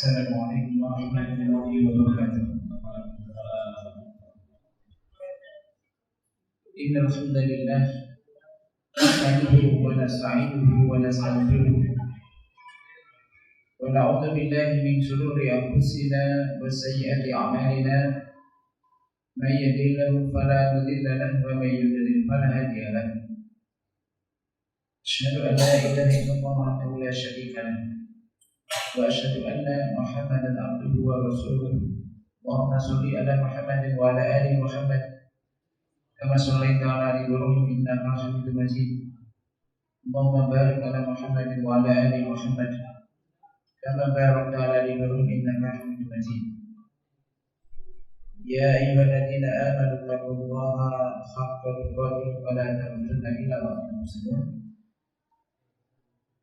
Assalamualaikum warahmatullahi wabarakatuh. Innal hamdalillah nahmaduhu wa nasta'inuhu wa nastaghfiruh wa na'udzu billahi min shururi anfusina wa sayyiati a'malina may yahdihillahu fala mudilla lahu wa may yudlil fala hadiya lahu. Asyhadu an la ilaha illallah wahdahu la syarika lahu wa asyhadu anna Muhammadan abduhu wa rasuluh. Allahumma shalli ala Muhammadin wa ala ali Muhammad kama shallaita ala ali Ibrahim innaka Hamidum Majid. Allahumma barik ala Muhammadin wa ala ali Muhammad kama barakta ala ali Ibrahim innaka Hamidum Majid. Ya ayyuhalladzina amanu taqullaha haqqa tuqatih wa la tamutunna illa wa antum muslimun.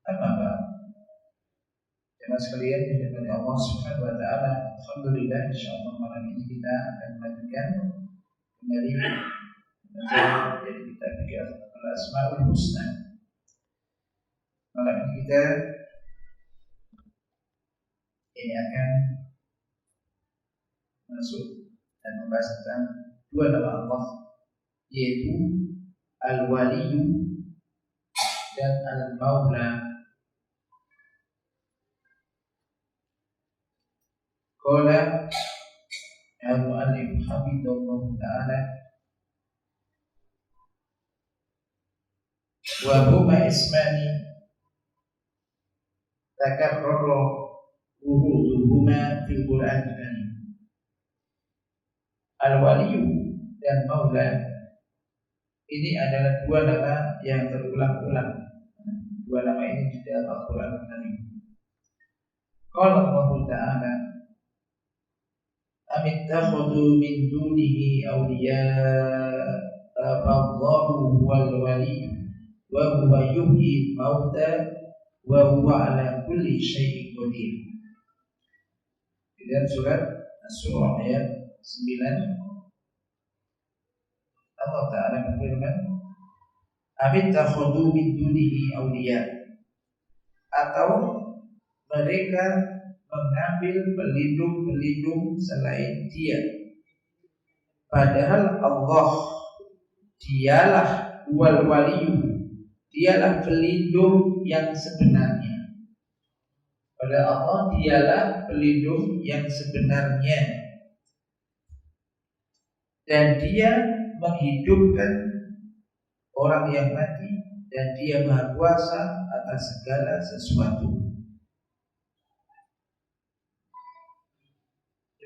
Amma ba'd. Jemaah sekalian yang dirahmati Allah Subhanahu wa taala, alhamdulillah insyaallah malam ini kita akan melanjutkan kembali belajar dari kitab Al-Asmaul Husna. Malam ini kita akan masuk dan membahas tentang dua nama Allah, yaitu Al-Waliyu dan Al-Maula. Qala al-mu'allif hafidhahullah ta'ala wa huma ismani takarrara wuruduhuma fil Qur'an al-Karim. Al-Waliyu dan Maula ini adalah dua nama yang terulang-ulang. Dua nama ini di dalam Al-Qur'an al-Karim. Qala Allah ta'ala amittakhadhu min dunihi awliya'a fallahu huwal waliyyu wa huwa yuhyi mauta wa huwa ala kulli syai'in qadir. Dalam surat Asy-Syura ayat 9 Allah Ta'ala berfirman, amittakhadhu min dunihi awliya, atau mereka mengambil pelindung-pelindung selain Dia, padahal Allah dialah wal waliyu, dialah pelindung yang sebenarnya. Pada Allah dialah pelindung yang sebenarnya, dan Dia menghidupkan orang yang mati, dan Dia Maha Kuasa atas segala sesuatu.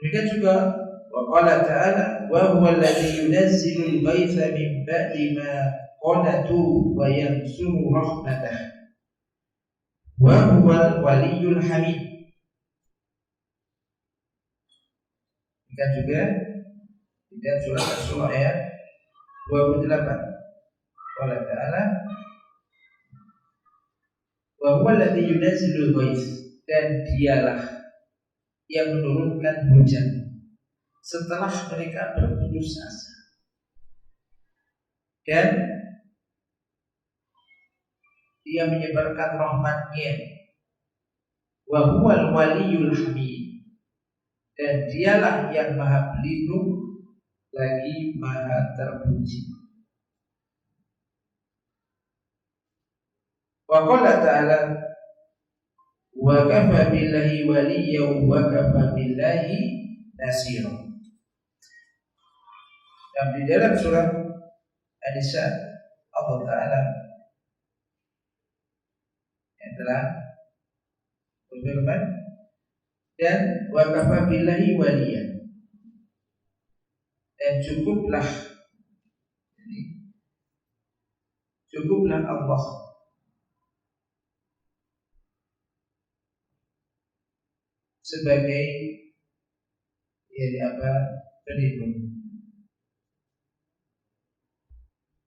Demikian juga wa qala ta'ala wa huwa alladhi yunazzilul ghaitha min ba'di ma qanatu wa yansuru rahmatah wa huwal waliyyul hamid. Demikian juga di dalam surat Asy-Syura ayat 28 qala ta'ala wa huwa alladhi yunazzilul ghaith, dan Dialah yang menurunkan hujan setelah mereka berputus asa, dan Dia menyebarkan rahmat-Nya, wa huwal waliyyul hamid, dan Dialah yang Maha Pelindung lagi Maha Terpuji. Wa qala ta'ala wa kafa billahi waliyyan wa kafa billahi nasira. Dan di dalam surat An-Nisa Allah Ta'ala yang telah berfirman, dan wa kafa billahi waliyyan, dan cukuplah Allah sebagai pelindung,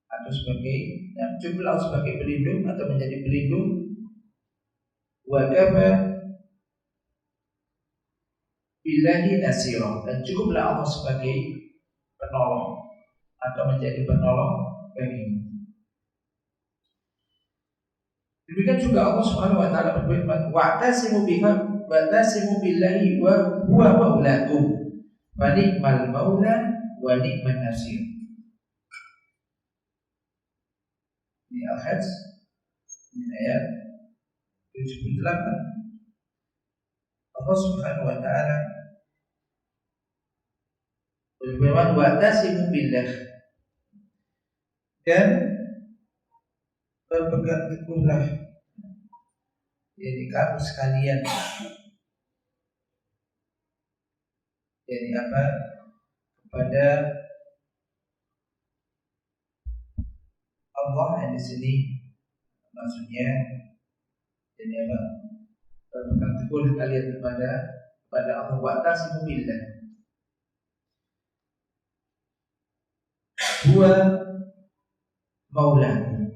atau cukuplah sebagai pelindung atau menjadi pelindung. Wa kafa billahi nasira, dan cukuplah Allah sebagai penolong atau menjadi penolong bagimu. Demikian juga Allah Subhanahu wa taala berfirman, wa'tasimu wa'tasimu billahi wa huwa maulakum wa ni'mal maula wa ni'man nasir. Ini Al-Hajj, ini ayat 78. Allah Subhanahu wa taala berfirman, wa'tasimu billah, dan berpegang teguhlah, jadi kamu sekalian, jadi apa, kepada Allah. Yang di sini maksudnya jadi apa, berpegang teguh kalian kepada Allah. Wa'tasimu billah, huwa maulakum,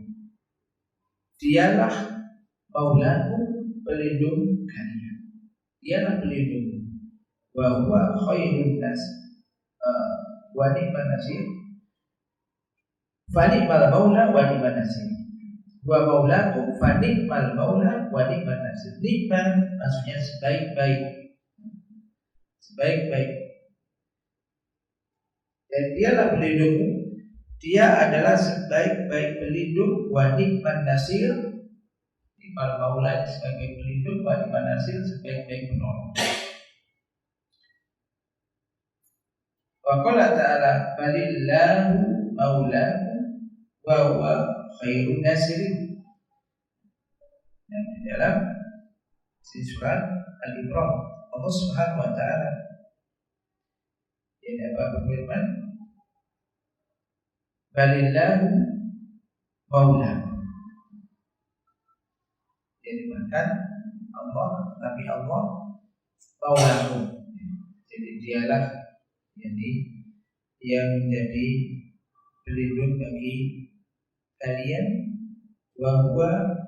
dialah maulakum, pelindung kalian, dialah pelindung. Wa huwa khairun nas wa ni'man nasir, fa ni'mal maula wa ni'man nasir. Wa maulakum fa ni'mal maula wa ni'man nasir. Ni'man maksudnya sebaik-baik, sebaik-baik, dan dialah pelindungmu, dia adalah sebaik-baik pelindung. Wa ni'man nasir, ni'mal maula sebagai pelindung, wa ni'man nasir sebaik-baik penolong. Wa qala ta'ala balillahu maulakum wa huwa khairun nasirin. Yang di dalam surat Al-Imran, Allah Subhanahu wa taala yang berfirman, balillahu maulakum, jadi bukan Allah, tapi Allah maulakum, jadi dialah jadi yang menjadi pelindung bagi kalian. Wa huwa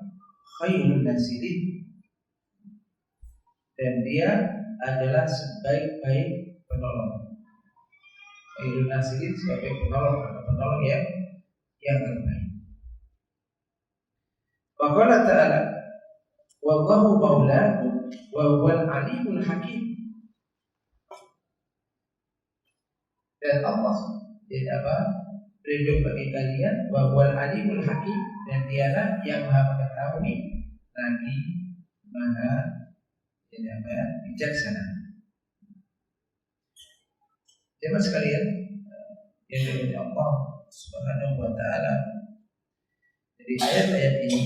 khairun nasirin, dan dia adalah sebaik-baik penolong. Khairun nasirin sebagai penolong, atau penolong yang terbaik. Wa qala ta'ala wallahu maulakum wa huwal alimul hakim. Dan Allah jadi apa, pelindung bagi kalian. Wa huwal alimul hakim, dan dialah yang maha mengetahui lagi maha jadi apa, bijaksana. Jemaah sekalian yang dimuliakan Allah Subhanahu wa taala, jadi ayat-ayat ini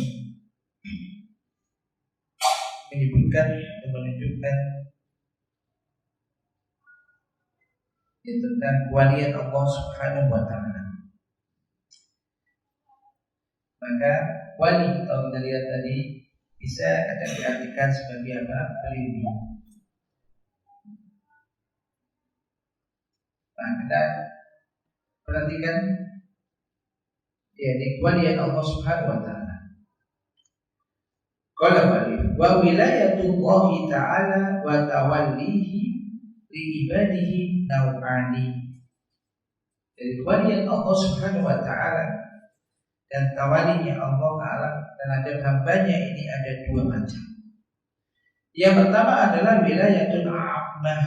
menyebutkan dan menunjukkan tentang kewalian Allah Subhanahu wa taala. Maka wali, kalau kita lihat tadi, bisa kadang diartikan sebagai apa, pelindung. Nah, kita perhatikan yakni kewalian Allah Subhanahu wa taala. Qala wa wilayatullahi ta'ala wa tawallihi li ibadihi nau'ani. Jadi kewalian Allah Subhanahu wa taala dan tawalinya Allah taala terhadap hambanya ini ada dua macam. Yang pertama adalah wilayatul ammah,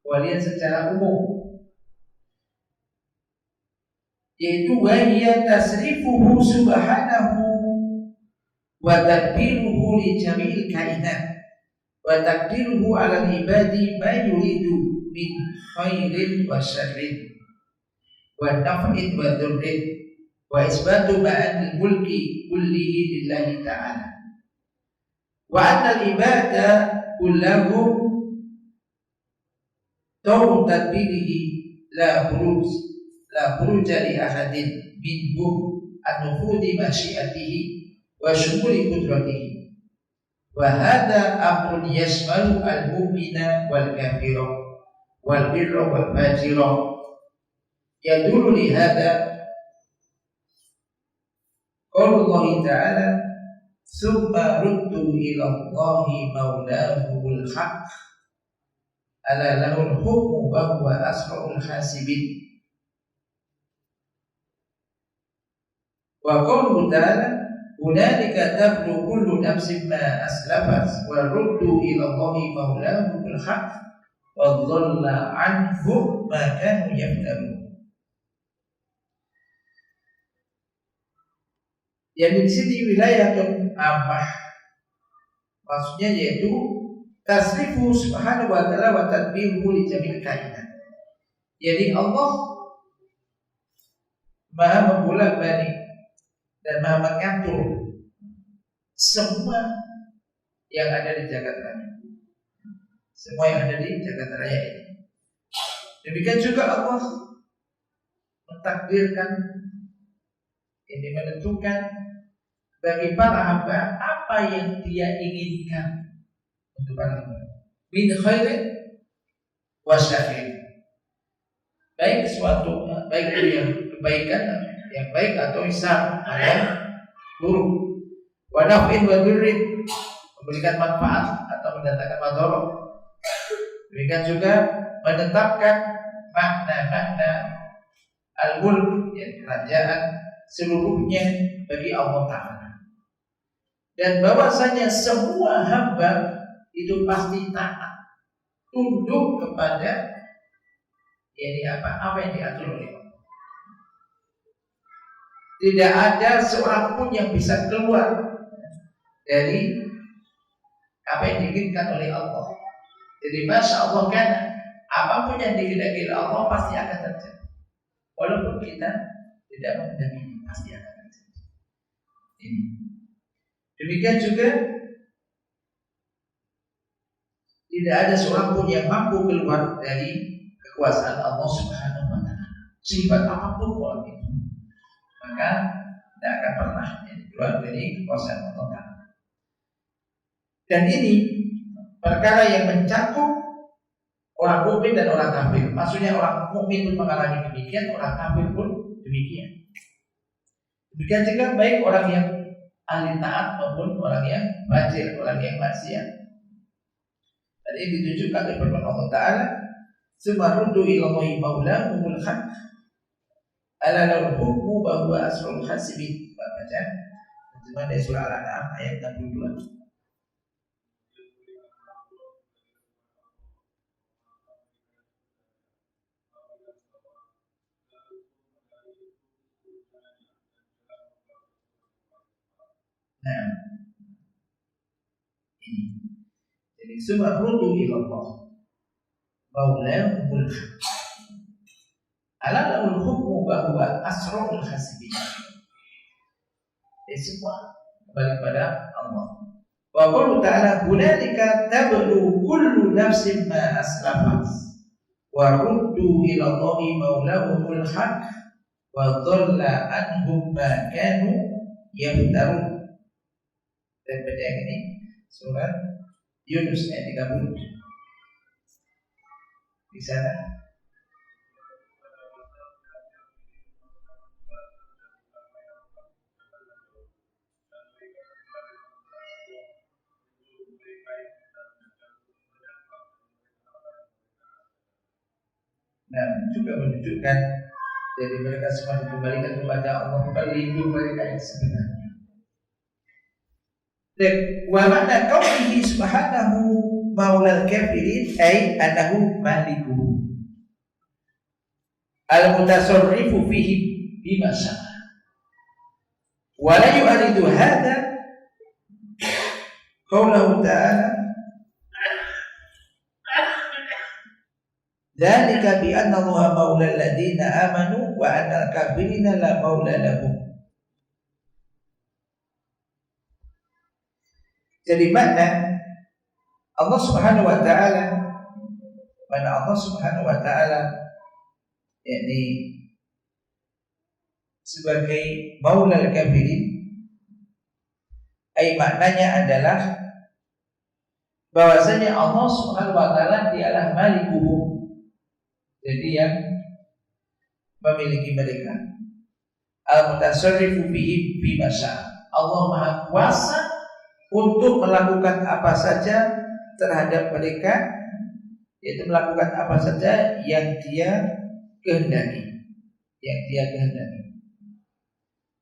kewalian secara umum, yaitu wahiyya tasrifuhu subhanahu wa tadbiruhu li jami'il kainat wa taqdiruhu 'ala al-ibadi ma yuridu min khairin wa syarrin wa naf'in wa dhurrin wa isbatu ma'anil mulki kullihi lillahi ta'ala wa anna al-ibada kullahum tawru tadbirihi la khuruja li ahadin minhum an-nufudi masyiatihi wa syumuli qudratihi wa hadha amrun yashmalu al-mu'mina wal kafira wal birra wal fajira yadullu li hadha qaulullahi ta'ala summa ruddu ila Allahi maulahumul haqq ala lahul hukmu wa huwa asra'ul hasibin. Wa qauluhu ta'ala hunalika tablu kullu nafsin ma aslafat wa ruddu ila Allahi maulahumul haq wa dhalla anhum ma kanu yaftarun. Yang di sini wilayatun ammah, maksudnya yaitu tasrifu subhanahu wa ta'ala wa tadbiruhu li jamil kainat. Jadi Allah maha membolak-balik dan maha mengatur semua yang ada di jagat raya. Semua yang ada di jagat raya ini. Demikian juga Allah mentakdirkan, ini menentukan bagi para hamba apa yang Dia inginkan untuk para hamba. Min khairin wa syarrin. Baik sesuatu, baik itu yang kebaikan, yang baik atau isar atau buruk. Wa naf'in wa durrin, memberikan manfaat atau mendatangkan madarat. Demikian juga menetapkan makna-makna al-mulk, yang kerajaan seluruhnya bagi Allah Ta'ala. Dan bahwasanya semua hamba itu pasti taat, tunduk kepada apa yang diatur oleh Allah. Tidak ada seorang pun yang bisa keluar dari apa yang diinginkan oleh Allah. Jadi masya Allah, kan apapun yang dikehendaki Allah pasti akan terjadi, walaupun kita tidak menghendaki, pasti akan terjadi. Ini. Demikian juga tidak ada seorang pun yang mampu keluar dari kekuasaan Allah Subhanahu wa Ta'ala. Sifat apapun orang itu, maka tidak akan pernah keluar dari kekuasaan Allah Ta'ala. Dan ini perkara yang mencakup orang mukmin dan orang kafir. Maksudnya orang mukmin pun mengalami demikian, orang kafir pun demikian. Demikian juga baik orang yang ahli taat maupun orang yang fajir, orang yang maksiat. Dan ini ditunjukkan oleh firman Allah Ta'ala, "Tsumma ruddu ila Allahi maulahumul haq, ala lahu hukmu wa huwa asrul hasibin." Baca terjemahan dari surah Al-An'am ayat 62. Nah, ini. Jadi semua rudu ila Allah maulahumul haq, ala lahul hukmu wa huwa asrul hasibin. Jadi semua kembali kepada Allah. Wa qala ta'ala hunalika tablu kullu nafsin ma aslafat wa ruddu ila Allahi maulahumul haq wa dhalla anhum ma kanu yaftarun. Dan pada yang ini surat Yunus ayat 30. Di sana juga menunjukkan jadi mereka semua dikembalikan kepada Allah, pelindung mereka yang sebenarnya. Dan wa ma'na qawlihi subhanahu maulal kafirin ay annahu malikuhu al-mutasarrifu fihi bima syaa. Wa la yu'aridu hadha qawluhu ta'ala dzalika bi anna Allaha maulal ladzina amanu wa anna al-kafirina la maula lahum. Jadi makna Allah Subhanahu wa Ta'ala, mana Allah Subhanahu wa Ta'ala yakni sebagai maulal kafirin, ay maknanya adalah bahwasanya Allah Subhanahu wa Ta'ala dialah malikuhum, jadi yang memiliki mereka, al-mutasarrifu bihi bima syaa. Allah Maha Kuasa untuk melakukan apa saja terhadap mereka, yaitu melakukan apa saja yang Dia kehendaki,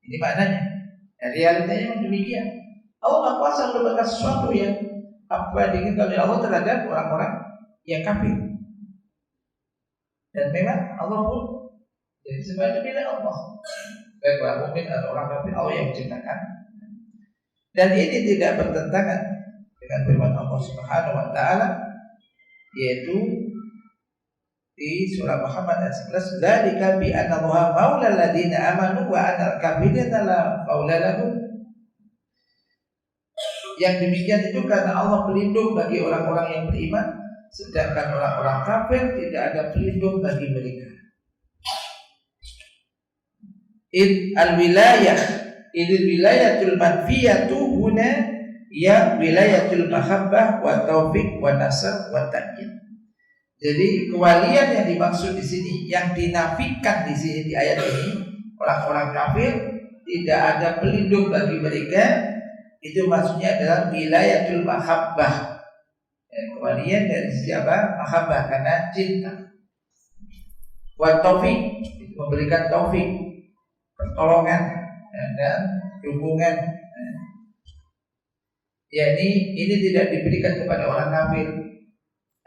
Ini maknanya. Dan realitanya memang demikian. Allah Maha Kuasa merupakan sesuatu yang apa diinginkan oleh Allah terhadap orang-orang yang kafir. Dan memang Allah pun jadi sebagai milik Allah. Baik orang mukmin atau orang kafir, Allah yang menciptakan. Dan ini tidak bertentangan dengan firman Allah Subhanahu wa taala, yaitu di surah Muhammad ayat 11, "Dzalika bi anna Allaha maulal ladzina amanu wa anal kafirina la maula lahum." Yang demikian itu karena Allah pelindung bagi orang-orang yang beriman, sedangkan orang-orang kafir tidak ada pelindung bagi mereka. Idil wilayatul manfiyatu huna ya wilayatul mahabbah wa taufiq wa nasr wa ta'yid. Jadi kewalian yang dimaksud di sini, yang dinafikan di sini di ayat ini, orang-orang kafir tidak ada pelindung bagi mereka. Itu maksudnya adalah wilayatul mahabbah. Kewalian dari siapa? Mahabbah, karena cinta. Wa taufiq, memberikan taufik, pertolongan dan dukungan. Yani ini tidak diberikan kepada orang kafir,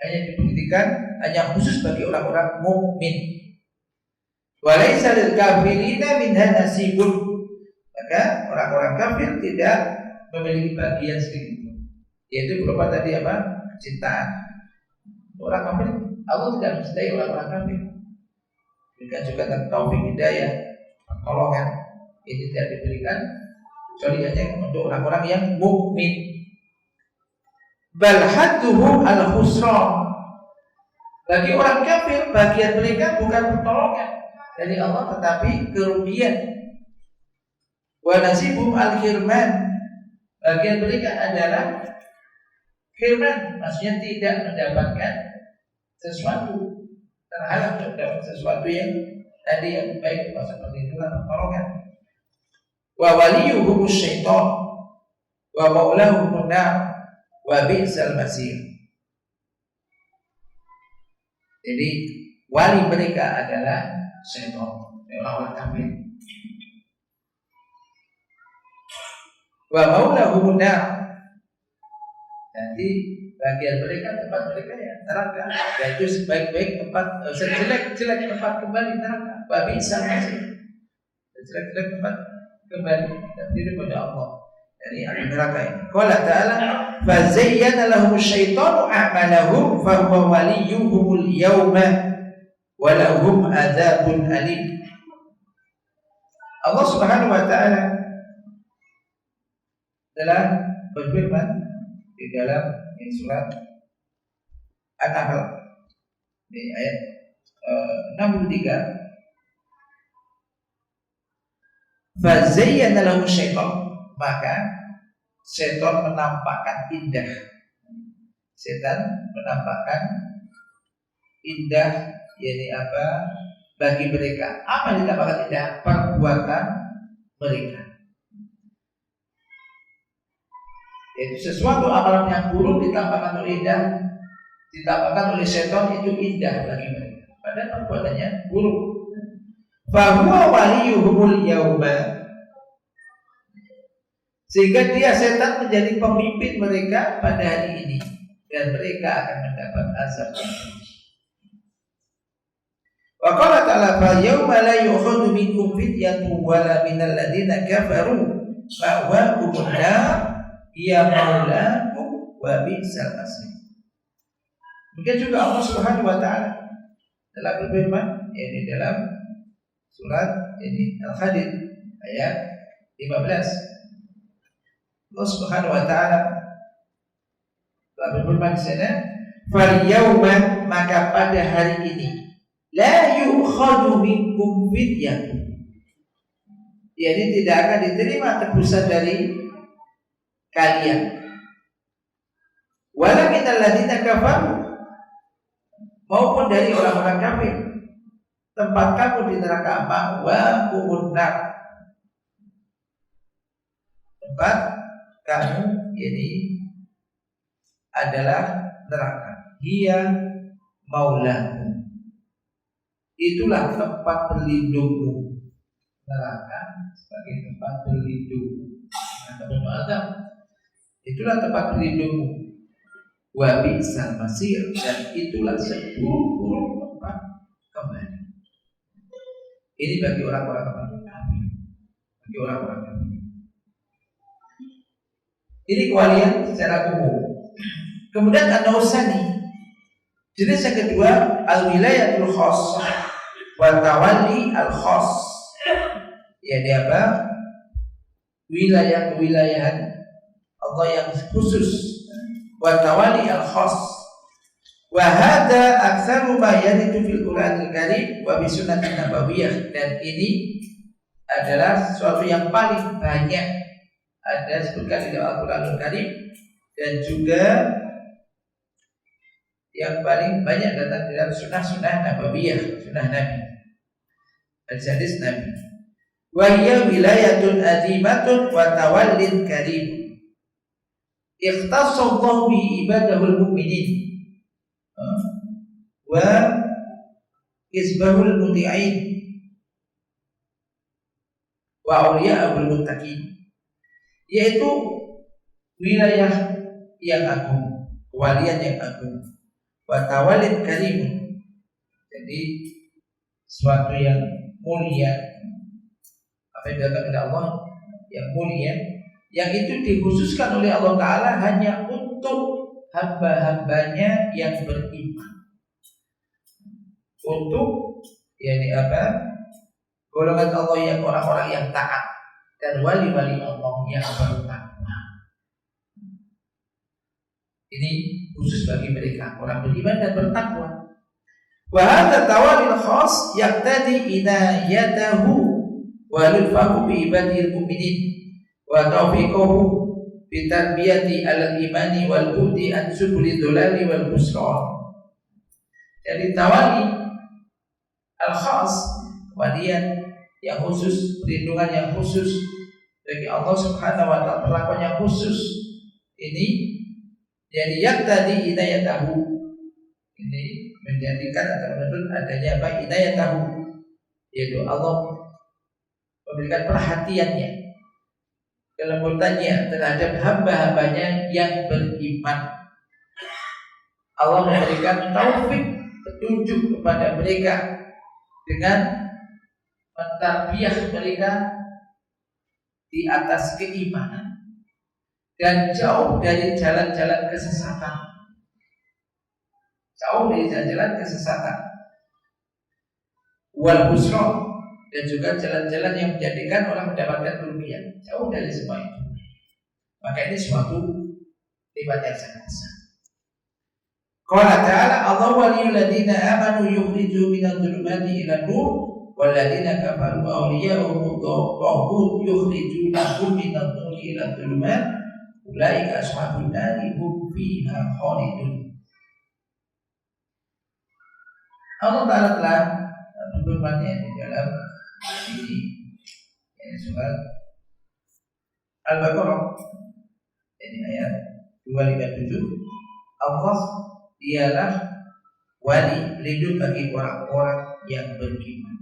hanya diberikan hanya khusus bagi orang-orang mukmin. Walaysa lil kafirina minha nasibun. Maka orang-orang kafir tidak memiliki bagian sedikit pun, yaitu berupa tadi apa? Kecintaan. Orang kafir, Allah tidak mencintai orang-orang kafir. Demikian juga tentang taufik, hidayah, pertolongan, ini tidak diberikan kecuali hanya untuk orang-orang yang mukmin. Bal hadduhu al-khusran. Bagi orang kafir, bagian mereka bukan pertolongan dari Allah, tetapi kerugian. Wa nasibum al-khirman. Bagian mereka adalah khirman, maksudnya tidak mendapatkan sesuatu, terhalang untuk dapat sesuatu yang tadi yang baik, seperti itulah pertolongan. Wa waliyuhum syaitan wa maulahum nar wa bi'sal masir. Jadi wali mereka adalah syaitan, orang-orang kafir. Wa maulahum nar. Jadi bagian mereka, tempat mereka ya neraka. Yaitu sebaik-baik tempat, jelek-jelek tempat kembali neraka. Wa bi'sal masir. Jelek-jelek tempat kembali dan diri pada Allah dari api neraka ini. Qala ta'ala, fa zayyana lahum asyaitanu a'malahum fa huwa waliyuhumul yawma wa lahum adzabun alim. Allah Subhanahu wa taala telah berfirman di dalam surat An-Nahl di ayat 63, fazayyana lahu syaitan, maka setan menampakkan indah. Setan menampakkan indah, yakni apa? Bagi mereka. Apa yang ditampakkan indah? Perbuatan mereka. Yaitu sesuatu amalan yang buruk ditampakkan oleh indah, ditampakkan oleh setan itu indah bagi mereka. Padahal perbuatannya buruk. Bahwa waliyuhumul yauma, sehingga dia setan menjadi pemimpin mereka pada hari ini, dan mereka akan mendapat azab yang pedih. Wa qala ta'ala fa yauma la yu'khadhu minkum fidyatun wala minal ladzina kafaru ma'wahumun nar ya maulakum wa bi'sal masir. Mungkin juga Allah Subhanahu wa taala telah berfirman ini dalam surat ini Al-Hadid ayat 15. Allah Subhanahu wa taala telah berfirman di sana, "Fal yauma," maka pada hari ini, "la yu'khadhu minkum fidyah." Jadi tidak akan diterima tebusan dari kalian. Wala minal ladzina kafaru, maupun dari orang-orang kafir. Tempat kamu di neraka apa? Wa kumunnar. Tempat kamu ini adalah neraka. Hiya maulamu. Itulah tempat berlindungmu. Neraka sebagai tempat berlindung. Kata Ibnu Adam, itulah tempat berlindungmu. Wa bi'sal masir, dan itulah seburuk-buruk tempat kembali. Ini bagi orang-orang kafir. Bagi orang-orang kafir. Ini kewalian secara umum. Kemudian an-nausani, jenis yang kedua, al-wilayatul khassah wa tawalli al-khass. Yakni apa? Wilayah-kewilayahan Allah yang khusus, wa tawalli al-khass. Wa hadza aktsaru ma yaridu fil Qur'anil Karim wa bi sunnatin nabawiyyah, dan ini adalah sesuatu yang paling banyak ada disebutkan di dalam Al-Qur'anul Karim dan juga yang paling banyak datang di dalam sunnah-sunnah nabawiyah, sunnah Nabi, hadis Nabi. Wa hiya wilayatun azimatun wa tawallin karim. Ikhtassallahu bi ibadahul mu'minin wa isbahul muti'in wa awliya'ul muttaqin, yaitu wilayah yang agung, kewalian yang agung, wa tawallin karim, jadi sesuatu yang mulia, apa yang datang dari Allah yang mulia, yang itu dikhususkan oleh Allah Ta'ala hanya untuk hamba-hambanya yang beriman, untuk yakni apa, golongan Allah yang orang-orang yang taat dan wali-wali Allah yang bertakwa. Ini khusus bagi mereka orang beriman dan bertakwa. Wa hadza tawallil khass yaqtadi inayatahu wa lutfahu bi ibadil mu'minin wa taufiquhu bi tarbiyati al-imani wal budi an subuli dhalali wal khusran. Jadi tawali al-khas, kewalian yang khusus, perlindungan yang khusus bagi Allah Subhanahu wa taala, perlakuan yang khusus ini dari yang tadi inayatahu, ini menjadikan atau menurut adanya apa, inayatahu, yaitu Allah memberikan perhatiannya, kelembutannya terhadap hamba-hambanya yang beriman. Allah memberikan taufik, petunjuk kepada mereka dengan mentarbiyah mereka di atas keimanan dan jauh dari jalan-jalan kesesatan, jauh dari jalan-jalan kesesatan, wal husra, dan juga jalan-jalan yang menjadikan orang mendapatkan kerugian, jauh dari semua itu. Maka ini suatu nikmat yang sangat besar. Qala ta'ala, Allah waliyul ladina amanu yukhriju minadh dhulumati ila nur wal ladina kafaru awliya'uhum taghut yukhrijunahum minadh nuri ila dhulumat ulaika ashabun nari hum fiha khalidun. Allah Ta'ala telah berfirman di dalam ini surat Al-Baqarah, ini ayat 257. Allah dialah wali, pelindung bagi orang-orang yang beriman,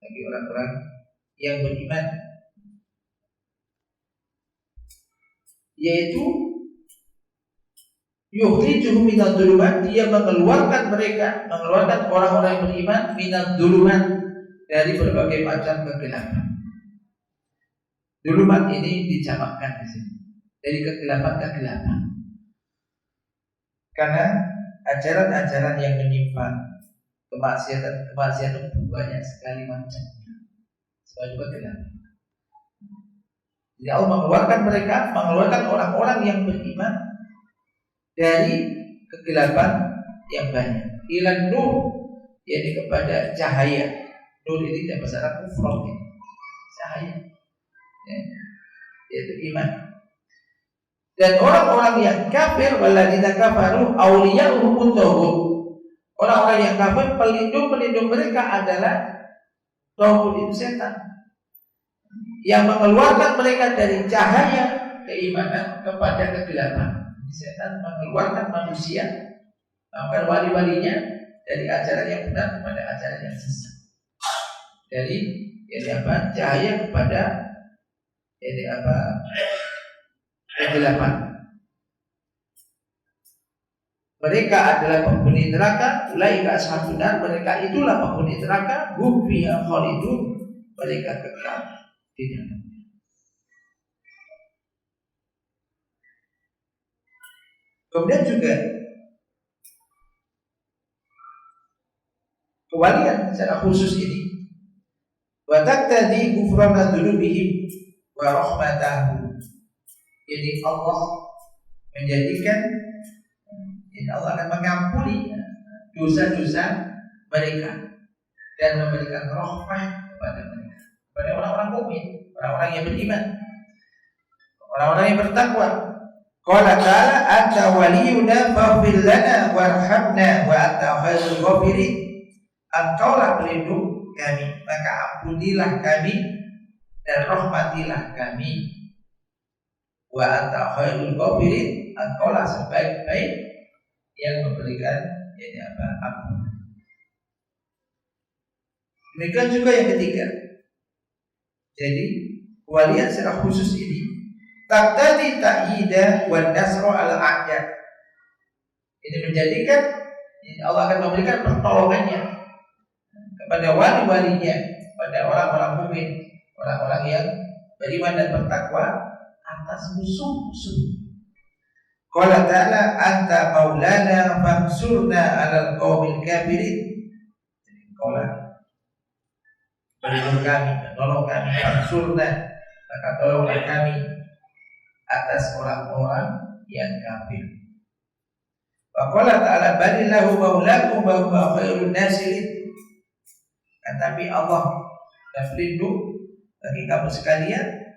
bagi orang-orang yang beriman, yaitu yukhrijuhum minadh dhulumat, dia mengeluarkan mereka, mengeluarkan orang-orang yang beriman minadh dhulumat, dari berbagai macam kegelapan. Dhulumat ini dijamakkan di sini, dari kegelapan-kegelapan. Karena ajaran-ajaran yang menyimpang, kemaksiatan banyak sekali macamnya, sebagai kegelapan. Jadi Allah mengeluarkan mereka, mengeluarkan orang-orang yang beriman dari kegelapan yang banyak, ilan nur, yakni kepada cahaya. Nur ini dalam bahasa Arab mufrad, cahaya, ya, yaitu iman. Dan orang-orang yang kafir, waladina kafaru awliya'uhum taghut, orang-orang yang kafir, pelindung mereka adalah taghut, itu setan, yang mengeluarkan mereka dari cahaya keimanan kepada kegelapan. Setan mengeluarkan manusia, maka wali-walinya dari ajaran yang benar kepada ajaran yang sesat. dari cahaya kepada kegelapan. Mereka adalah penghuni neraka, ulaika ashabun nar, mereka itulah penghuni neraka, hum fiha khalidun, mereka kekal di dalamnya. Kemudian juga kewalian secara khusus ini wa taqtadi ghufrana dzunubihim wa rahmatahu. Jadi Allah menjadikan Allah akan mengampuni dosa-dosa mereka dan memberikan rahmah kepada mereka, kepada orang-orang mukmin, orang-orang yang beriman, orang-orang yang bertakwa. Qala ta'ala anta waliyuna faghfir lana warhamna wa anta khairul ghafirin. Engkaulah pelindung kami, maka ampunilah kami dan rahmatilah kami. Wa anta khairul ghafirin, engkaulah sebaik-baik yang memberikan ampun. Demikian juga yang ketiga. Jadi kewalian secara khusus ini taqtadi ta'yida wan nasru al a'da. Ini menjadikan Allah akan memberikan pertolongannya kepada wali-walinya, kepada orang-orang mukmin, orang-orang yang beriman dan bertakwa atas musuh-musuh. Qala ta'ala anta maulana fansurna 'alal qaumil kafirin. Qala pelindung kami, tolong kami, fansurna, maka tolonglah kami atas orang-orang yang kafir. Wa qala ta'ala balillahu maulakum wa huwa khairun nasirin. Tetapi Allah dan pelindung bagi kamu sekalian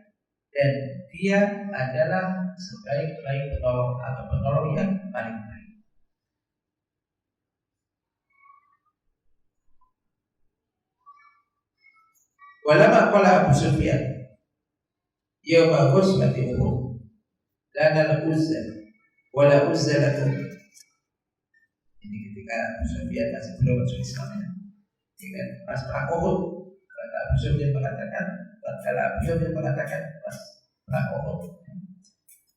dan Dia adalah sebaik-baik penolong atau penolong yang paling baik. Walama qala Abu Sufyan yauma ghusmati Uhud lana al-uzza wala uzza lakum. Ini ketika Abu Sufyan masih belum masuk Islam ya. Dengan pas perang Uhud, kata Abu Sufyan mengatakan, pas perang Uhud,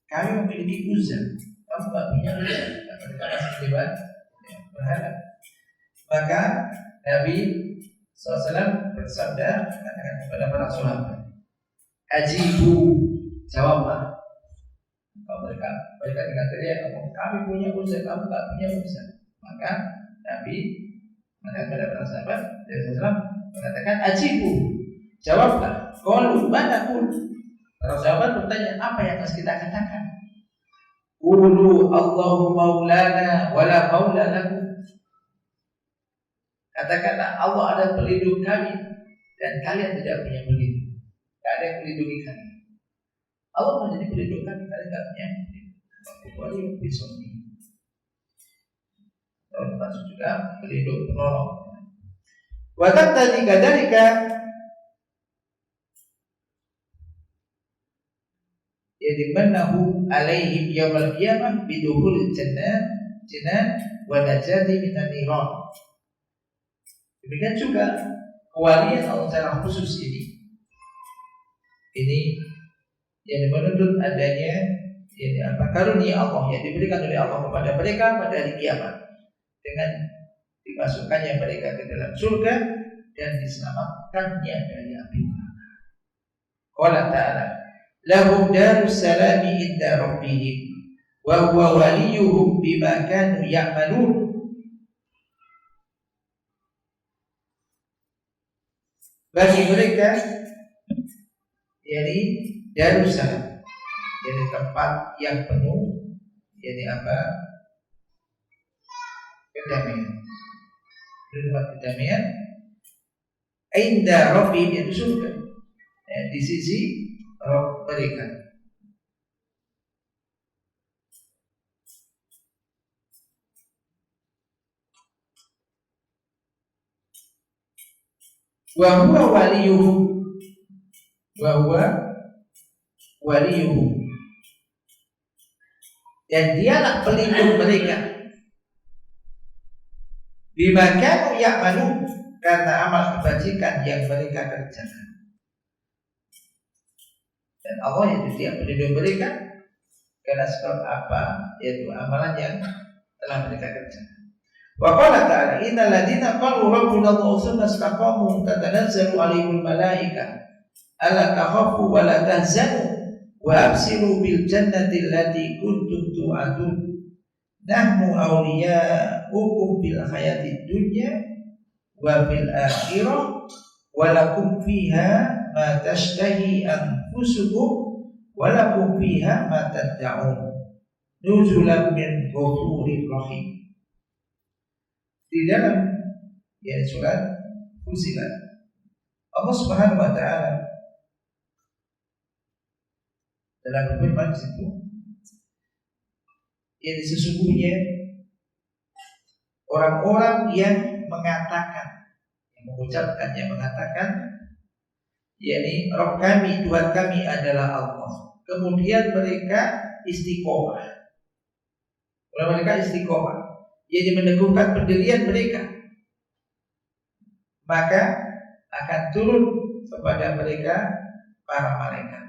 kami memiliki uzza, kamu tak punya uzza, mereka masih beribadah berhala. Maka Nabi SAW bersabda, katakan kepada para sahabat, ajibu, jawablah. Kalau mereka dengan teriak, kami punya uzza, kamu tak punya uzza. Maka Nabi mengatakan kepada para sahabat, SAW mengatakan ajibu, jawablah. Qalu mana qul? Para sahabat bertanya, apa yang harus kita katakan? Qulu Allahu maulana wala maula lakum. Katakanlah Allah adalah pelindung kami dan kalian tidak punya pelindung. Tidak ada yang melindungi kami. Allah menjadi pelindung kami, kalian tidak punya pelindung. Kecuali bisoni. Termasuk juga pelindung penolong. Wa taqtadi kadzalika yadimannahu alaihim yaumal qiyamah bidukhulil jannah wa najati minan niran. Demikian juga kewalian Allah secara khusus ini yang menuntut adanya karunia Allah yang diberikan oleh Allah kepada mereka pada hari kiamat dengan dimasukkannya mereka ke dalam surga dan diselamatkannya dari api neraka. Qala ta'ala lahum darus salami inda rabbihim wa huwa waliyuhum bima kanu ya'malun. Bagi mereka yakni darussalam, yakni tempat yang penuh kedamaian. Tempat kedamaian inda rabbihim, itu surga di sisi Rabb mereka. Wa huwa waliyuhum, dan dialah pelindung mereka bima kanu ya'malun, karena amal kebajikan yang mereka kerjakan. Dan Allah itu dia pelindung mereka karena sebab apa? Yaitu amalan yang telah mereka kerjakan. Wa qala ta'ala innal ladzina qalu rabbuna Allahu tsumma istaqamu tatanazzalu 'alaihimul malaikah alla takhafu wa la tahzanu wa absiru bil jannati allati kuntum tu'adun nahnu awliya'ukum bil hayatid dunya wa bil akhirah wa lakum fiha ma tashtahi anfusukum wa lakum fiha ma tad'un nuzulan min ghafurir rahim. Di dalam surat Fussilat Allah Subhanahu wa taala dalam berfirman di situ, yang sesungguhnya orang-orang yang mengatakan, yang mengucapkan, yang mengatakan, yakni Rabb kami, Tuhan kami adalah Allah. Kemudian mereka istiqomah. Mereka istiqomah, jadi meneguhkan pendirian mereka, maka akan turun kepada mereka para malaikat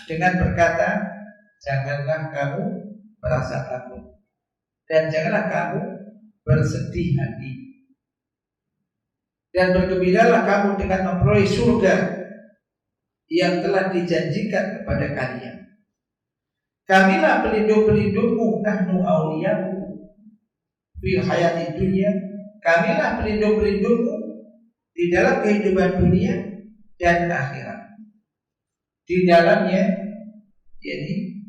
dengan berkata, janganlah kamu merasa takut dan janganlah kamu bersedih hati dan bergembiralah kamu dengan memperoleh surga yang telah dijanjikan kepada kalian. Kamilah pelindung-pelindungmu, nahnu awliyaku fil hayati dunya. Kamilah pelindung-pelindungmu di dalam kehidupan dunia dan akhirat. Di dalamnya, yakni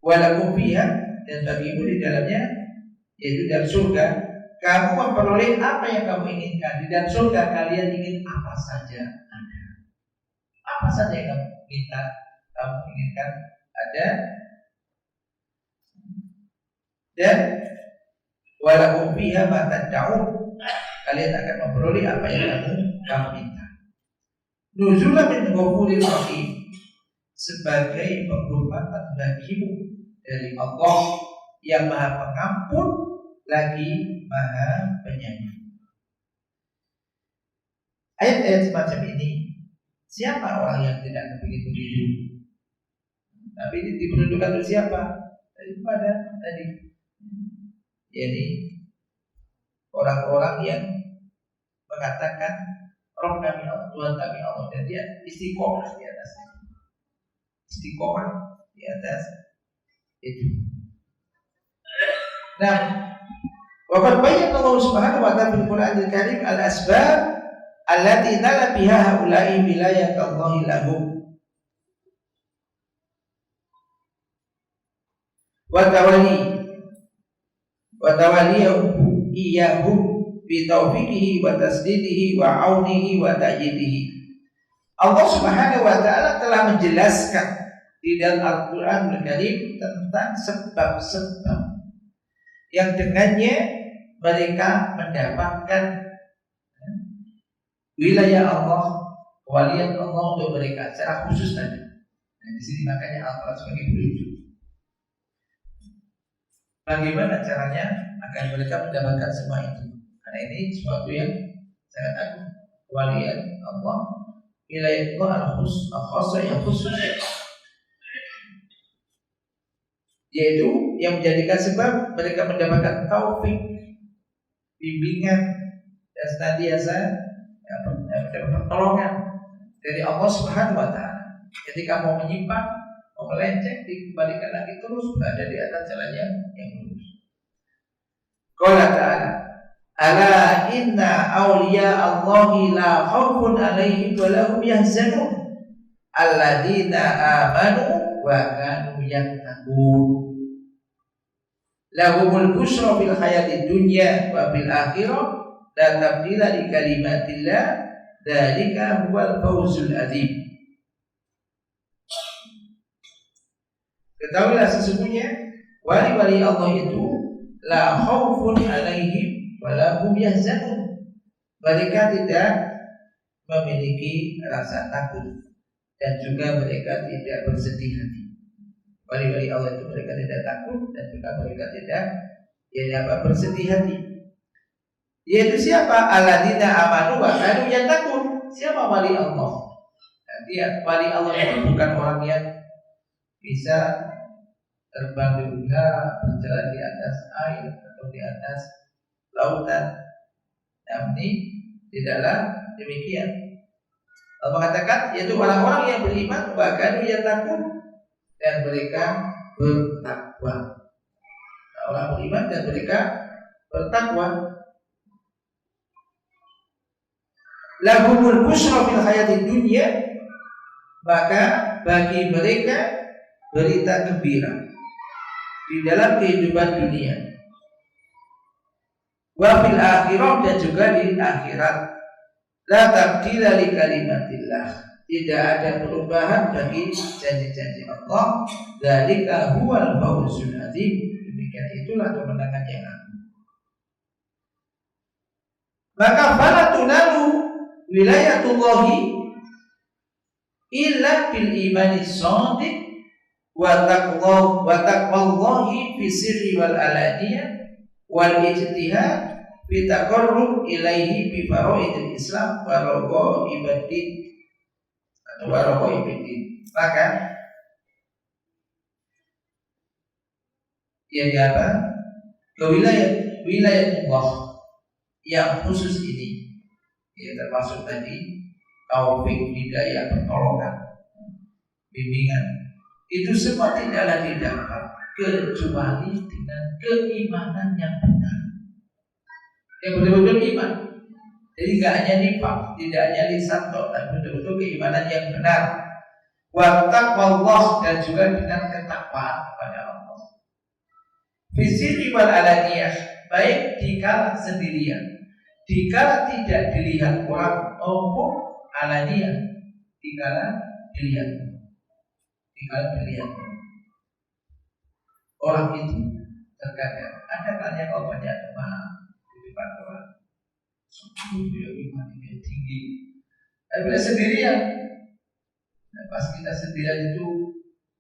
walakum fiha, dan bagimu di dalamnya, yaitu dalam surga, kamu memperoleh apa yang kamu inginkan. Di dalam surga kalian ingin apa saja ada. Apa saja yang kamu minta, kamu inginkan ada. Dan walakum fiha ma tad'un, kalian akan memperoleh apa yang kamu minta. Nuzulan min ghafurir rahim, sebagai penghormatan bagimu dari Allah yang Maha Pengampun lagi Maha Penyayang. Ayat-ayat semacam ini, siapa orang yang tidak begitu hidup? Tapi ini diperuntukkan untuk siapa? Daripada tadi, yakni orang-orang yang mengatakan Rob kami Allah, Tuhan kami Allah, dan dia istiqomah di atasnya. Istiqomah di atas itu. Nah, waqad bayyana Allah Subhanahu wa ta'ala fil Qur'anil Karim al-asbab allati nala biha haula'i wilayat Allah lahum. Wa tawaliyahum iyahum bi taufiqihi wa tasdidihi wa aunihi wa ta'yidihi. Allah Subhanahu wa ta'ala telah menjelaskan di dalam Al-Qur'anul Karim tentang sebab-sebab yang dengannya mereka mendapatkan wilayah Allah, kewalian Allah untuk mereka secara khusus tadi. Nah, di sini makanya Al-Qur'an sebagai petunjuk. Bagaimana caranya agar mereka mendapatkan semua itu? Karena ini sesuatu yang sangat agung, kewalian Allah, wilayah Allah al-khusus yang khusus, yaitu yang menjadikan sebab mereka mendapatkan taufik, bimbingan, dan senantiasa pertolongan dari Allah Subhanahu wa ta'ala. Ketika mau menyimpang, mau melenceng, dikembalikan lagi terus berada di atas jalan yang lurus. Qala ta'ala, ala inna awliya Allahi la khawfun alaihim wa lahum yahzanun alladzina amanu wa kanu yattaqun lahumul busyra fil hayatid dunya wa fil akhirah la tabdila li kalimatillah dzalika huwal fawzul adzim. Ketahuilah sesungguhnya wali-wali Allah itu la khaufun alaihim wa lahum yahzanun. Mereka tidak memiliki rasa takut dan juga mereka tidak bersedih hati. Wali-wali Allah itu mereka tidak takut dan juga mereka tidak bersedih hati. Yaitu siapa? Alladzina amanu wa kanu yattaqun. Siapa wali Allah? Dia wali Allah itu bukan orang yang bisa terbang di udara, berjalan di atas air atau di atas lautan. Namun tidaklah demikian. Allah mengatakan yaitu orang-orang yang beriman wa kanu yattaqun, dan mereka bertakwa. Orang beriman dan mereka bertakwa. Lahumul busyra fil hayatid dunya, maka bagi mereka berita gembira di dalam kehidupan dunia, wa fil akhirah, dan juga di akhirat. La tabdila li kalimatillah, tidak ada perubahan bagi janji-janji Allah. Dzalika huwal fawzul azim, demikian itulah kemenangan yang agung. Maka fala tunalu wilayatullahi illa bil imani shadiq wa taqwallahi fi sirri wal alaniyah wal ijtihad fi taqarrub ilaihi bi faraidil Islam wa raqaibiddin atau raqaibiddin. Maka yang apa? Wilayah Allah yang khusus ini, ya, termasuk tadi taufik, hidayah, pertolongan, bimbingan, itu semua tidaklah didapat kecuali dengan keimanan yang benar, yang betul-betul iman. Jadi tidak hanya nifaq, tidak hanya lisan tok, tapi betul-betul keimanan yang benar. Wa taqwallah, dan juga dengan ketakwaan kepada Allah. Fisiri wal alaniyah, baik dikala sendirian, dikala tidak dilihat orang, maupun alaniyah, dikala dilihat orang itu. Terkadang ada banyak orang banyak demam di depan orang, dia imannya tinggi, tapi bila sendirian, nah, pas kita sendirian itu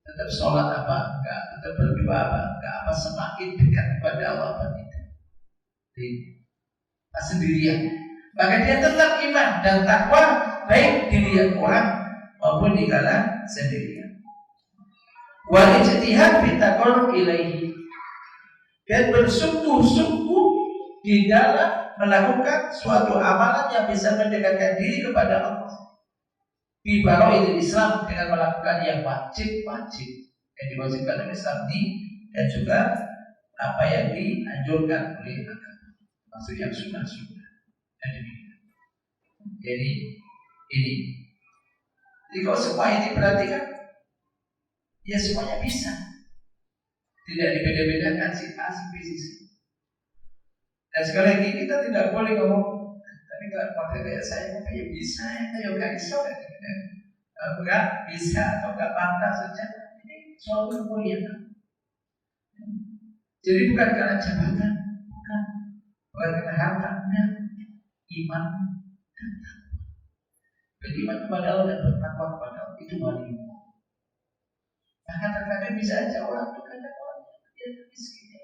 tetap sholat apa enggak, tetap berdoa apa enggak, apa semakin dekat kepada Allah apa tidak. Pas sendirian, maka dia tetap iman dan takwa, baik dilihat orang maupun dikala sendirian. Wal ijtihad fi taqarrub ilaihi, dan bersungguh-sungguh di dalam melakukan suatu amalan yang bisa mendekatkan diri kepada Allah. Bi faraidil Islam, dengan melakukan yang wajib-wajib yang diwajibkan oleh Islam ini, dan juga apa yang dianjurkan oleh agama, maksud yang sunnah-sunnah. Jadi ini. Jadi kalau semua ini perhatikan, ya semuanya bisa. Tidak dibeda-bedakan si A, si B, si C. Dan sekali lagi kita tidak boleh ngomong, tapi kalau pakai kayak saya, kayak bisa ya, kayak gak bisa ya. Enggak bisa atau enggak pantas saja. Ini soal kemuliaan. Jadi bukan karena jabatan, bukan karena harta, enggak. Iman dan takwa. Beriman kepada Allah dan bertakwa kepada Allah, itu wali. Maka terkadang bisa aja orang itu kadang orang dia miskin,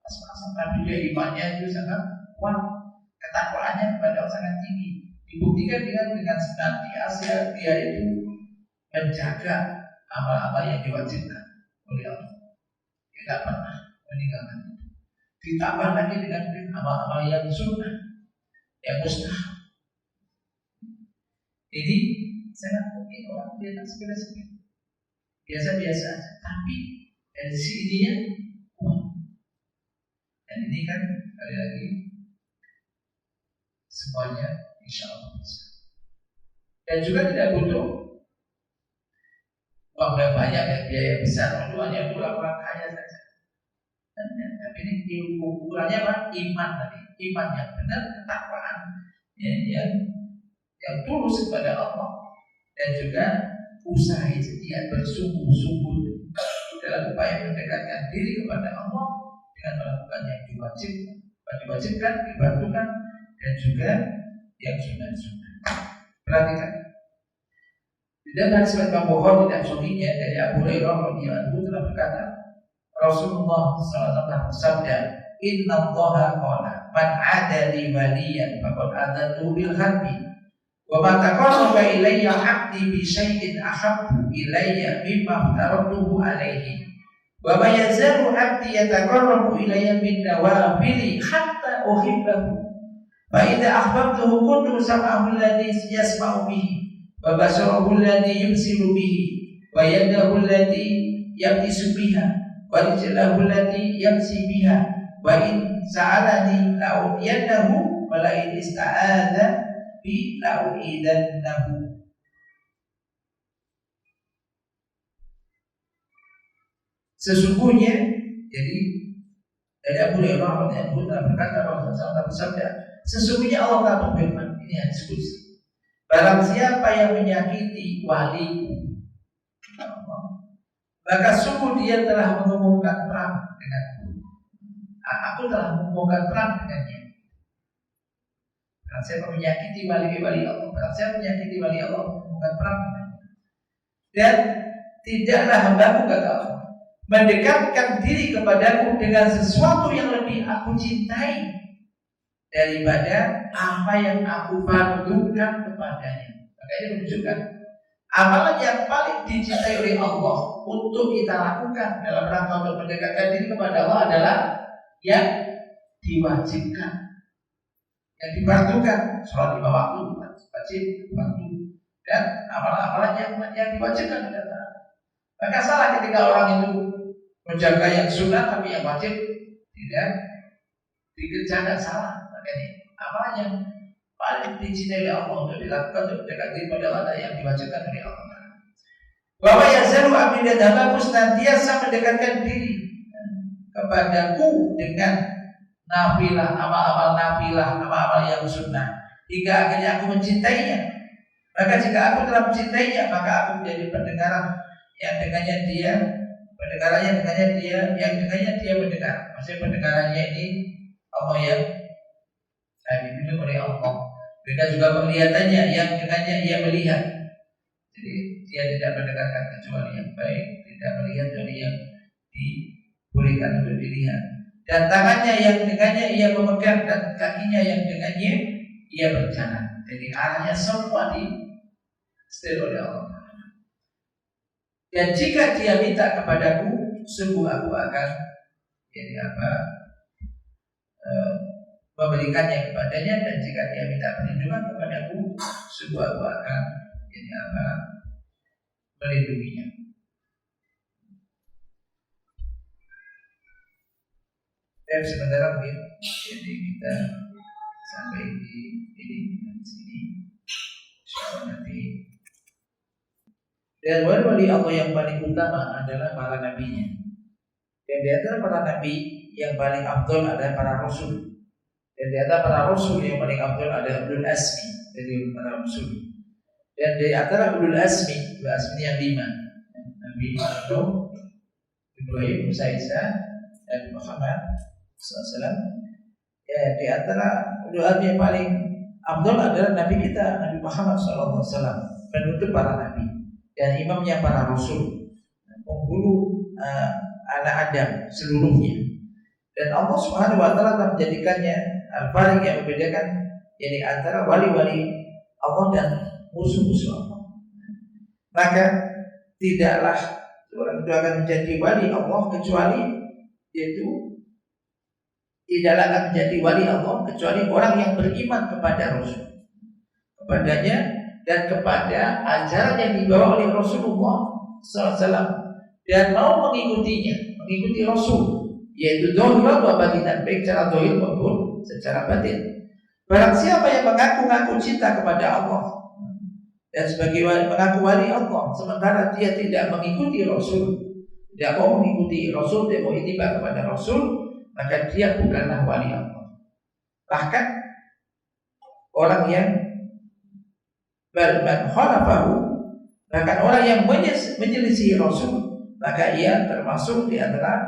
pas-pasan, tapi dia imannya itu sangat kuat, ketakwaannya kepada Allah sangat tinggi. Dibuktikan dengan senantiasa dia itu menjaga amal-amal yang diwajibkan oleh Allah, tidak pernah meninggalkan itu. Ditambah lagi dengan amal-amal yang sunnah, yang mustahab. Jadi sangat mungkin orang kelihatan sepele-sepele, biasa-biasa aja, tapi dari sisi ininya kuat. Dan ini kan sekali lagi semuanya insya Allah bisa. Dan juga tidak butuh uang yang banyak, ya, biaya besar, hanya orang kaya saja. Tapi ini ukurannya apa? Iman tadi, iman yang benar, ketakwaan yang tulus kepada Allah, dan juga usaha setia bersungguh-sungguh dalam upaya mendekatkan diri kepada Allah dengan melakukan yang diwajibkan, dibantukan, dan juga yang sunnah-sunnah. Perhatikan. Di dalam hadis Imam Bukhari dan Sahihnya dari Abu Hurairah radhiyallahu anhu telah berkata, Rasulullah SAW bersabda, Inna Allaha qala, man adali waliyan faqad adantu bil harbi wa ma taqarraba ilayya 'abdi bi syai'in ahabbu ilayya mimma aftaratuhu alaihi wa ma yazalu 'abdi yataqarrabu ilayya bin nawafili hatta uhibbahu fa idza ahbabtuhu kuntu sam'ahu alladhi yasma'u bihi wa basarahu alladhi yubsiru bihi wa yadahu allati yamshi biha wa rijluhu allati yamshi biha wa in sa'alani la'udiyanahu wa la in ista'adha bi la'udidannahu. Sesungguhnya, jadi dari Abu Hurairah berkata Rasulullah bersabda, sesungguhnya Allah Ta'ala berfirman, ini hadis qudsi, barang siapa yang menyakiti waliku, maka sungguh dia telah mengumumkan perang denganku. Aku telah mengumumkan perang dengannya. Barang siapa menyakiti wali Allah, barang siapa menyakiti wali Allah, mengumumkan perang dengannya. Dan tidaklah hambaku, kata Allah, mendekatkan diri kepadaku dengan sesuatu yang lebih aku cintai daripada apa yang aku fardukan kepadanya. Maka ini menunjukkan amalan yang paling dicintai oleh Allah untuk kita lakukan dalam rangka untuk mendekatkan diri kepada Allah adalah yang diwajibkan, yang difardukan, sholat 5 waktu wajib waktu, dan amalan-amalan yang diwajibkan adalah. Maka salah ketika orang itu menjaga yang sunnah tapi yang wajib tidak dikerjakan, salah. Makanya amalan yang paling dicintai oleh Allah untuk dilakukan untuk mendekat diri pada Allah yang diwajibkan oleh Allah. Bahwa yazalu abdi dan hambaku senantiasa mendekatkan diri kepadaku dengan nafilah, amal-amal nafilah, amal-amal yang sunnah, hingga akhirnya aku mencintainya. Maka jika aku telah mencintainya, maka aku menjadi pendengaran yang dengannya dia, pendengarannya dengannya dia, yang dengannya dia mendengar. Maksudnya pendengarannya ini Allah yang dipimpin oleh Allah. Mereka juga penglihatannya yang dengannya ia melihat. Jadi dia tidak mendengarkan kecuali yang baik, tidak melihat dari yang dibolehkan untuk dilihat. Dan tangannya yang dengannya ia memegang, dan kakinya yang dengannya ia berjalan. Jadi arahnya semua disetir oleh Allah. Dan jika dia minta kepadaku, sungguh aku akan memberikannya kepadanya. Dan jika dia minta perlindungan kepadaku, sungguh aku akan melindunginya. Dan sementara mungkin jadi kita sampai di sini. Insyaallah nanti. Dan wali Allah yang paling utama adalah para nabinya. Dan di antara para nabi yang paling afdal adalah para rasul. Dan di antara para rasul yang paling afdal adalah ulul azmi dari para rasul. Dan di antara ulul azmi yang 5, Nabi Nuh, Ibrahim, Musa, Isa, dan Muhammad SAW. Ya, di antara ulul azmi yang paling afdal adalah Nabi kita, Nabi Muhammad SAW, penutup para nabi dan imamnya para rasul, penghulu anak Adam seluruhnya. Dan Allah Subhanahu wa taala telah menjadikannya al-farik yang membedakan yakni antara wali-wali Allah dan musuh-musuh Allah. Maka tidaklah orang itu akan menjadi wali Allah kecuali yaitu tidaklah akan menjadi wali Allah kecuali orang yang beriman kepada Rasul, kepadanya dan kepada ajaran yang dibawa oleh Rasulullah SAW, dan mau mengikutinya, mengikuti Rasul, yaitu dohir wa batinan, baik secara dohir maupun secara batin. Barang siapa yang mengaku-ngaku cinta kepada Allah dan sebagai mengaku wali Allah, sementara dia tidak mengikuti Rasul, tidak mau mengikuti Rasul, tidak mau ittiba kepada Rasul, maka dia bukanlah wali Allah. Bahkan orang yang khalafahu, bahkan orang yang menyelisih Rasul, maka ia termasuk di antara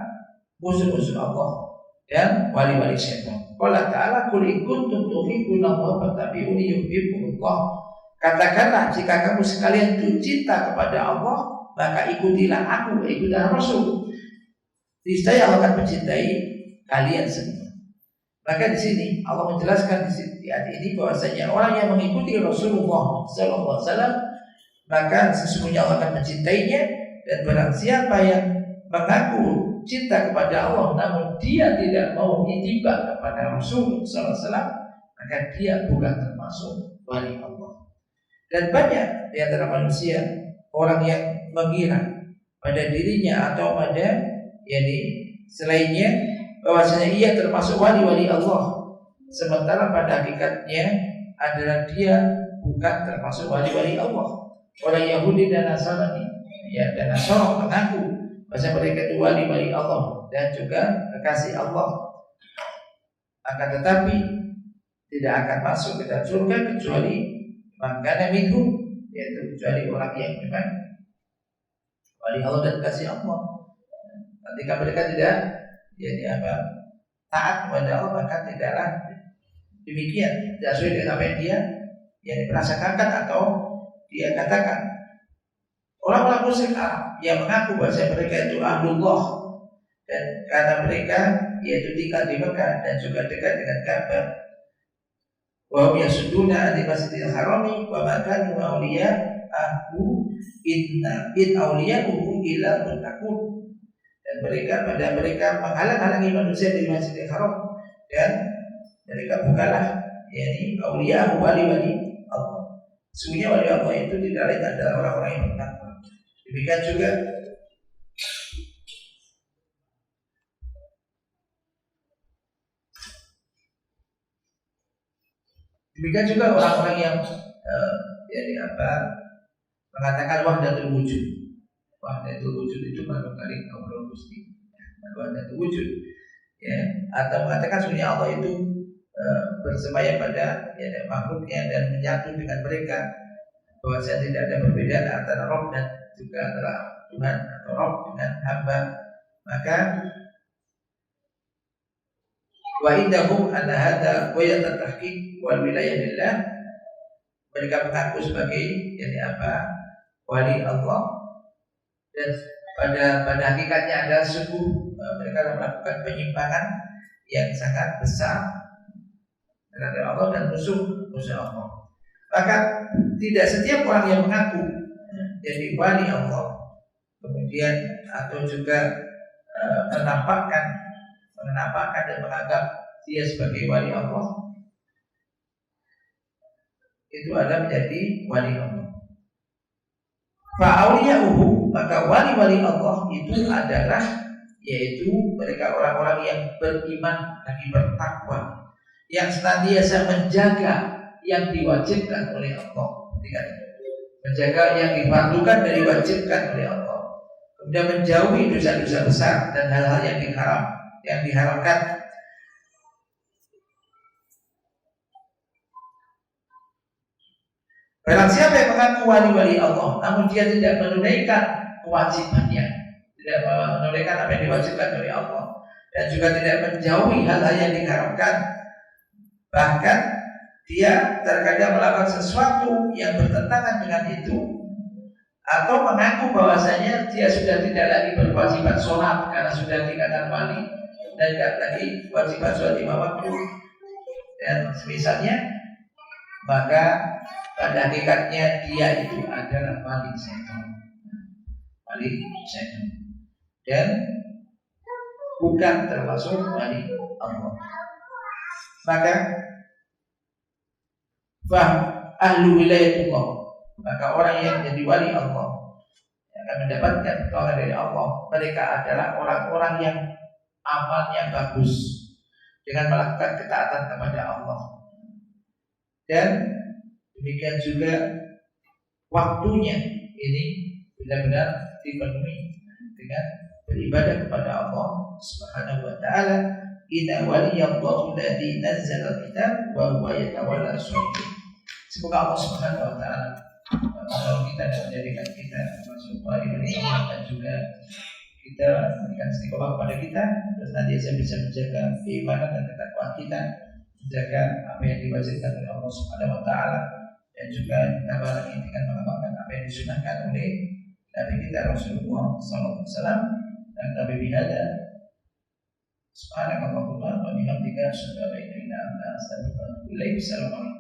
musuh-musuh Allah dan wali-wali syaitan. Allah Ta'ala qul in kuntum tuhibbunallaha fattabi'uni yuhibbukumullah. Katakanlah jika kamu sekalian itu cinta kepada Allah, maka ikutilah aku, ikutilah Rasul. Niscaya Allah akan mencintai kalian semua. Maka di sini Allah menjelaskan di ayat ini bahwasanya orang yang mengikuti Rasulullah Sallallahu Alaihi Wasallam maka sesungguhnya Allah akan mencintainya, dan barang siapa yang mengaku cinta kepada Allah namun dia tidak mau ittiba kepada Rasul Sallallahu Alaihi Wasallam, maka dia bukan termasuk wali Allah. Dan banyak di antara manusia orang yang mengira pada dirinya atau pada selainnya bahwasanya ia termasuk wali-wali Allah, sementara pada hakikatnya adalah dia bukan termasuk wali-wali Allah. Orang Yahudi dan Nasrani dan Nasrani mengaku bahwa mereka itu wali-wali Allah dan juga kekasih Allah, akan tetapi tidak akan masuk ke dalam surga kecuali mangkana minhum, yaitu kecuali orang yang memang wali Allah dan kasih Allah. Ketika mereka tidak taat kepada Allah, maka tidaklah demikian, tidak sesuai dengan apa yang dia diperasakan atau dia katakan. Orang-orang musyrik Arab yang mengaku bahwa mereka itu ahlullah, dan karena mereka yaitu tinggal di Mekah dan juga dekat dengan Ka'bah, wa hum yasudduna an masjidil harami wa ma kanu awliya'ahu in awliya'uhu illa muttaqun. Dan mereka menghalang-halangi manusia dari Masjidil Haram, dan mereka bukanlah awliya, wali-wali Allah. Sesungguhnya wali Allah itu tidak lain adalah orang-orang yang bertakwa. Demikian juga orang-orang yang mengatakan wahdatul wujud. Wahdatul wujud itu barangkali ngobrol Gusti. Wahdatul wujud, atau mengatakan sebenarnya Allah itu bersemayam pada makhluknya dan menyatu dengan mereka, bahwasanya tidak ada perbedaan antara Rabb dan juga antara Tuhan atau Rabb dengan hamba. Maka wa indahum anna hadza wayat tahqiq wal wilayah lillah, mereka mengaku sebagai wali Allah, dan pada hakikatnya adalah sungguh mereka melakukan penyimpangan yang sangat besar terhadap Allah dan musuh Allah. Maka tidak setiap orang yang mengaku jadi wali Allah kemudian atau juga menampakkan dan menganggap dia sebagai wali Allah itu adalah menjadi wali Allah. Fa'auliya'uhu, maka wali-wali Allah itu adalah yaitu mereka orang-orang yang beriman lagi bertakwa, yang senantiasa menjaga yang diwajibkan oleh Allah, menjaga yang difardukan dan diwajibkan oleh Allah, kemudian menjauhi dosa-dosa besar dan hal-hal yang diharamkan. Barang siapa yang mengaku wali-wali Allah namun dia tidak menunaikan kewajibannya, tidak menunaikan apa yang diwajibkan oleh Allah, dan juga tidak menjauhi hal-hal yang diharamkan, bahkan dia terkadang melakukan sesuatu yang bertentangan dengan itu, atau mengaku bahwasanya dia sudah tidak lagi berkewajiban sholat karena sudah dikatakan wali, dan tidak lagi kewajiban sholat 5 waktu dan semisalnya, maka pada hakikatnya dia itu adalah wali setan, dan bukan termasuk wali Allah. Maka ahlu wilayatullah, maka orang yang jadi wali Allah yang akan mendapatkan pertolongan dari Allah, mereka adalah orang-orang yang amalnya bagus dengan melakukan ketaatan kepada Allah, dan demikian juga waktunya ini benar-benar dipenuhi dengan beribadah kepada Allah Subhanahu wa taala. Inna waliyallahu alladzi nazzala al-kitab wa huwa yatawalla as-shalihin. Semoga Allah Subhanahu wa taala menolong kita dan menjadikan kita termasuk wali-wali Allah, dan juga kita memberikan istiqomah kepada kita dan senantiasa bisa menjaga keimanan dan ketakwaan kita, menjaga apa yang diwajibkan oleh Allah Subhanahu wa taala, dan juga ditambah lagi dengan mengamalkan apa yang disunahkan oleh Nabi kita Rasulullah SAW. Dan Nabi bihada Subhanakallahumma wa bihamdika asyhadu an la ilaha illa anta astaghfiruka wa atubu ilaik. Assalamualaikum.